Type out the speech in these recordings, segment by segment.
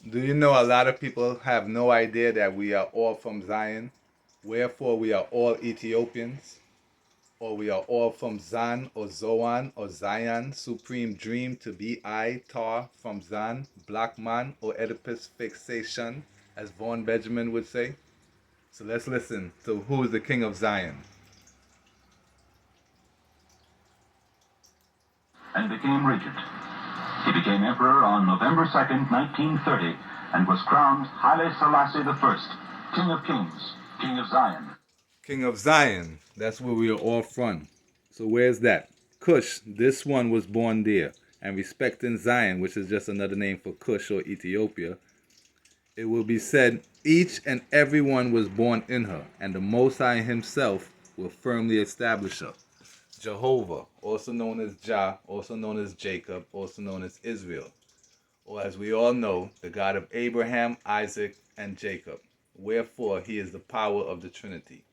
Do you know a lot of people have no idea that we are all from Zion? Wherefore we are all Ethiopians, or we are all from Zan or Zoan or Zion, supreme dream to be I, Tar from Zan, black man or Oedipus fixation, as Vaughan Benjamin would say. So let's listen to who is the king of Zion. And became regent. He became emperor on November 2nd, 1930, and was crowned Haile Selassie I, King of Kings, King of Zion. King of Zion, that's where we are all from. So where's that? Cush, this one was born there. And respecting Zion, which is just another name for Cush or Ethiopia, it will be said, each and every one was born in her, and the Most High himself will firmly establish her. Jehovah, also known as Jah, also known as Jacob, also known as Israel, or as we all know, the God of Abraham, Isaac, and Jacob. Wherefore he is the power of the Trinity.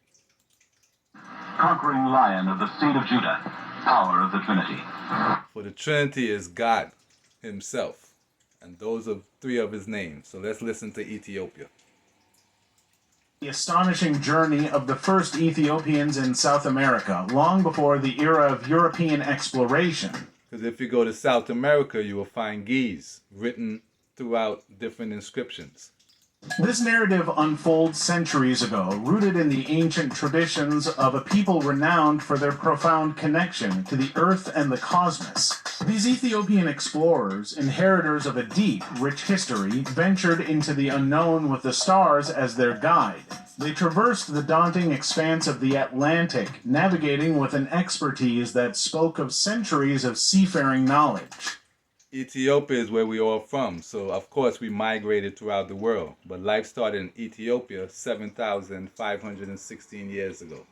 Conquering lion of the seed of Judah, power of the Trinity. For the Trinity is God himself, and those are three of his names. So let's listen to Ethiopia. The astonishing journey of the first Ethiopians in South America, long before the era of European exploration. Because if you go to South America, you will find Ge'ez written throughout different inscriptions. This narrative unfolds centuries ago, rooted in the ancient traditions of a people renowned for their profound connection to the earth and the cosmos. These Ethiopian explorers, inheritors of a deep, rich history, ventured into the unknown with the stars as their guide. They traversed the daunting expanse of the Atlantic, navigating with an expertise that spoke of centuries of seafaring knowledge. Ethiopia is where we all from, so of course we migrated throughout the world. But life started in Ethiopia 7,516 years ago.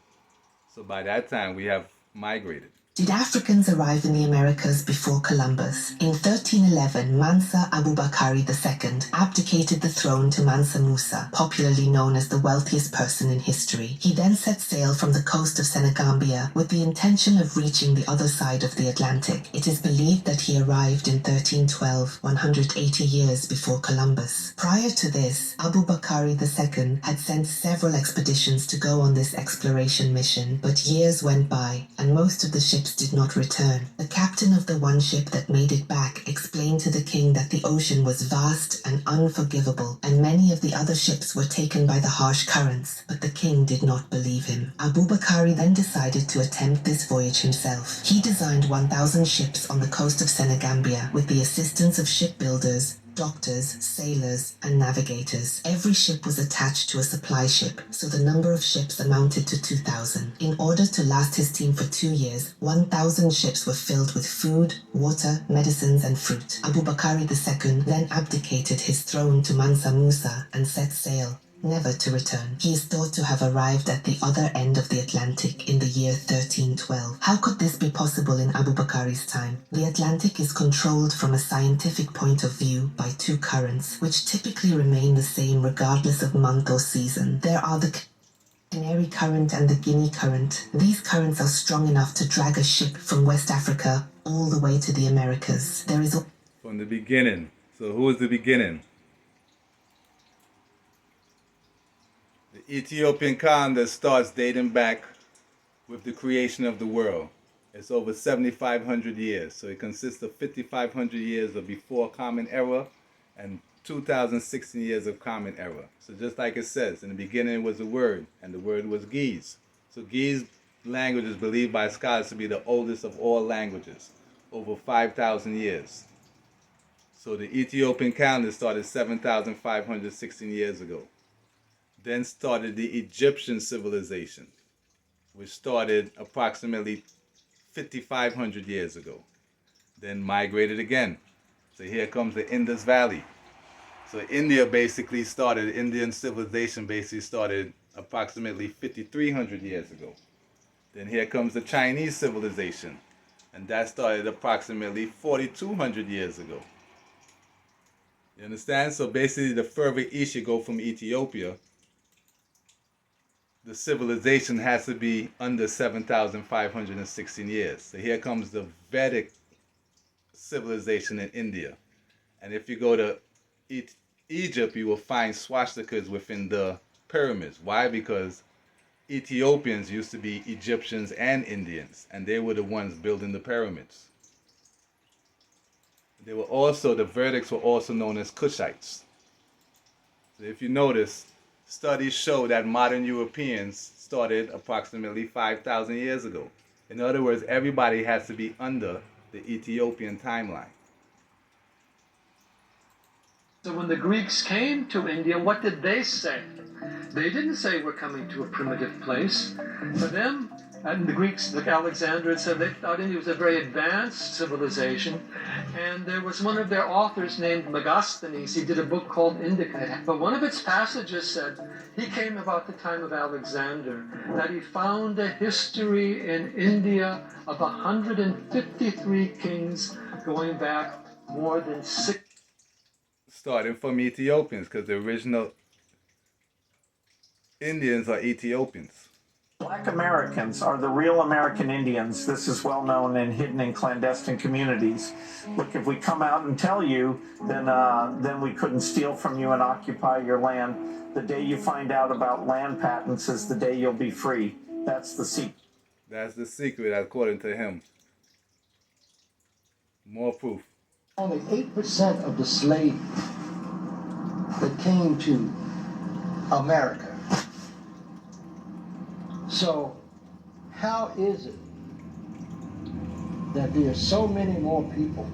So by that time we have migrated. Did Africans arrive in the Americas before Columbus? In 1311, Mansa Abubakari II abdicated the throne to Mansa Musa, popularly known as the wealthiest person in history. He then set sail from the coast of Senegambia with the intention of reaching the other side of the Atlantic. It is believed that he arrived in 1312, 180 years before Columbus. Prior to this, Abubakari II had sent several expeditions to go on this exploration mission, but years went by, and most of the ships did not return. The captain of the one ship that made it back explained to the king that the ocean was vast and unforgivable, and many of the other ships were taken by the harsh currents, but the king did not believe him. Abubakari then decided to attempt this voyage himself. He designed 1,000 ships on the coast of Senegambia with the assistance of shipbuilders, doctors, sailors, and navigators. Every ship was attached to a supply ship, so the number of ships amounted to 2,000. In order to last his team for 2 years, 1,000 ships were filled with food, water, medicines, and fruit. Abubakari II then abdicated his throne to Mansa Musa and set sail, never to return. He is thought to have arrived at the other end of the Atlantic in the year 1312. How could this be possible in Abubakari's time? The Atlantic is controlled from a scientific point of view by two currents, which typically remain the same regardless of month or season. There are the Canary Current and the Guinea Current. These currents are strong enough to drag a ship from West Africa all the way to the Americas. There is From the beginning. So who is the beginning? The Ethiopian calendar starts dating back with the creation of the world. It's over 7,500 years. So it consists of 5,500 years of before Common Era and 2,016 years of Common Era. So just like it says, in the beginning was a word, and the word was Ge'ez. So Ge'ez language is believed by scholars to be the oldest of all languages, over 5,000 years. So the Ethiopian calendar started 7,516 years ago. Then started the Egyptian civilization, which started approximately 5,500 years ago. Then migrated again. So here comes the Indus Valley. So India basically started, Indian civilization basically started approximately 5,300 years ago. Then here comes the Chinese civilization, and that started approximately 4,200 years ago. You understand? So basically the further east you go from Ethiopia, the civilization has to be under 7,516 years. So here comes the Vedic civilization in India. And if you go to Egypt, you will find swastikas within the pyramids. Why? Because Ethiopians used to be Egyptians and Indians, and they were the ones building the pyramids. They were also, the verdicts were also known as Cushites. So if you notice, studies show that modern Europeans started approximately 5,000 years ago. In other words, everybody has to be under the Ethiopian timeline. So when the Greeks came to India, what did they say? They didn't say we're coming to a primitive place. For them, and the Greeks, like Alexander had said, they thought India was a very advanced civilization. And there was one of their authors named Megasthenes. He did a book called Indica. But one of its passages said he came about the time of Alexander, that he found a history in India of 153 kings going back more than 6. Starting from Ethiopians, because the original Indians are Ethiopians. Black Americans are the real American Indians. This is well known and hidden in clandestine communities. Look, if we come out and tell you, then we couldn't steal from you and occupy your land. The day you find out about land patents is the day you'll be free. That's the secret. That's the secret, according to him. More proof. Only 8% of the slaves that came to America. So, how is it that there are so many more people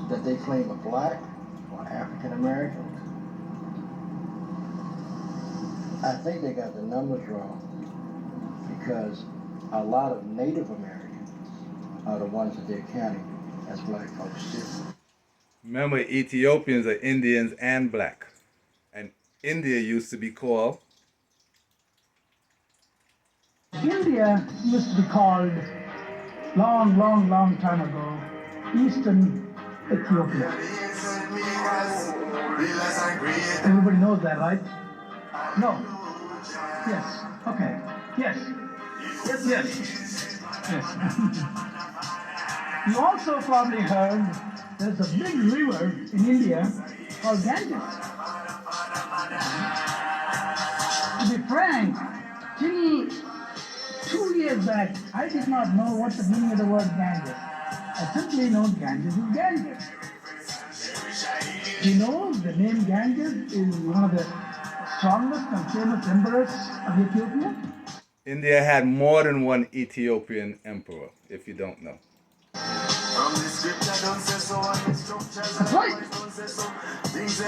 that they claim are black or African Americans? I think they got the numbers wrong, because a lot of Native Americans are the ones that they're counting as black folks too. Remember, Ethiopians are Indians and black. And India used to be called... India used to be called, long time ago, Eastern Ethiopia. Everybody knows that, right? No. Yes. Okay. Yes. Yes. You also probably heard there's a big river in India called Ganges. To be frank, till 2 years back, I did not know what the meaning of the word Ganges. I simply know Ganges is Ganges. You know, the name Ganges is one of the strongest and famous emperors of Ethiopia. India had more than one Ethiopian emperor, if you don't know. That's right.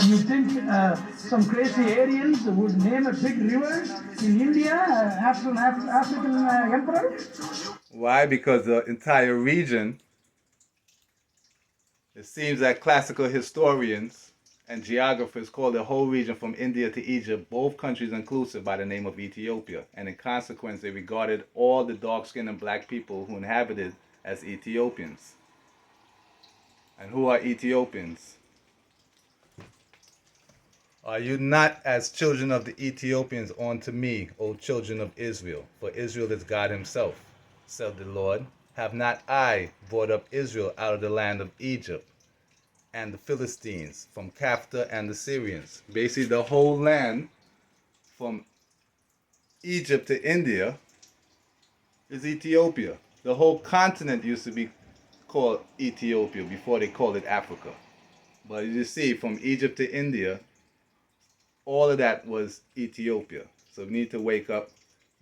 You think some crazy Aryans would name a big river in India after an African emperor? Why? Because the entire region, it seems that classical historians and geographers call the whole region from India to Egypt, both countries inclusive, by the name of Ethiopia. And in consequence, they regarded all the dark-skinned and black people who inhabited as Ethiopians. And who are Ethiopians? Are you not as children of the Ethiopians unto me, O children of Israel? For Israel is God himself, said the Lord. Have not I brought up Israel out of the land of Egypt, and the Philistines from Captor and the Syrians? Basically, the whole land from Egypt to India is Ethiopia. The whole continent used to be called Ethiopia before they called it Africa. But you see, from Egypt to India, all of that was Ethiopia. So we need to wake up,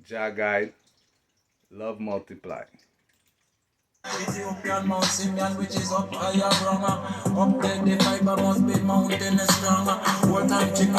Jah guide, love multiply. Ethiopian Mount Simeon, which is up higher, wrong. Up there, the fiber must be mountain stronger. What time chicken